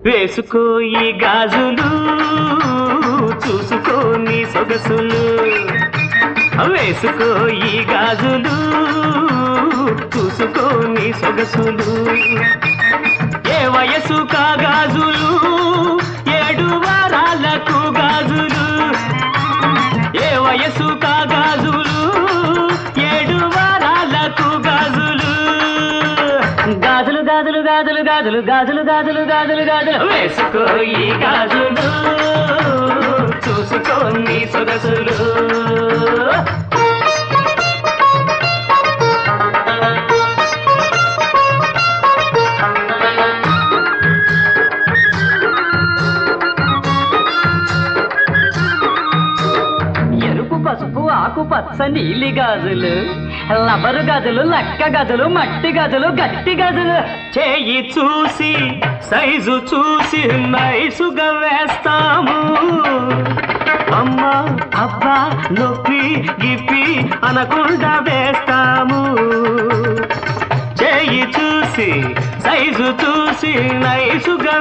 వేసుకో ఈ గాజులు చూసుకో నీ సొగసులు వేసుకో ఈ గాజులు చూసుకో నీ సొగసులు ఏ వయసు కా గాజులు 7 వారాలకు గాజులు ఏ వయసు కా గాజులు 7 వారాలకు గాజులు గాజులు గాజులు గాజులు గాజులు గాజులు గాజులు గాజులు గాజులు వేసుకో ఈ గాజులు చూసుకో నీ సొగసులు పసుపు ఆకు పచ్చ నీలి గాజులు లబరు గదులు లక్క గదులు మట్టి గదులు గట్టి గదులు చేయి చూసి సైజు చూసి నైసుగా వేస్తాము అమ్మ అబ్బా నొప్పి గిప్పి అనకుండా వేస్తాము చేయి చూసి సైజు చూసి నైసుగా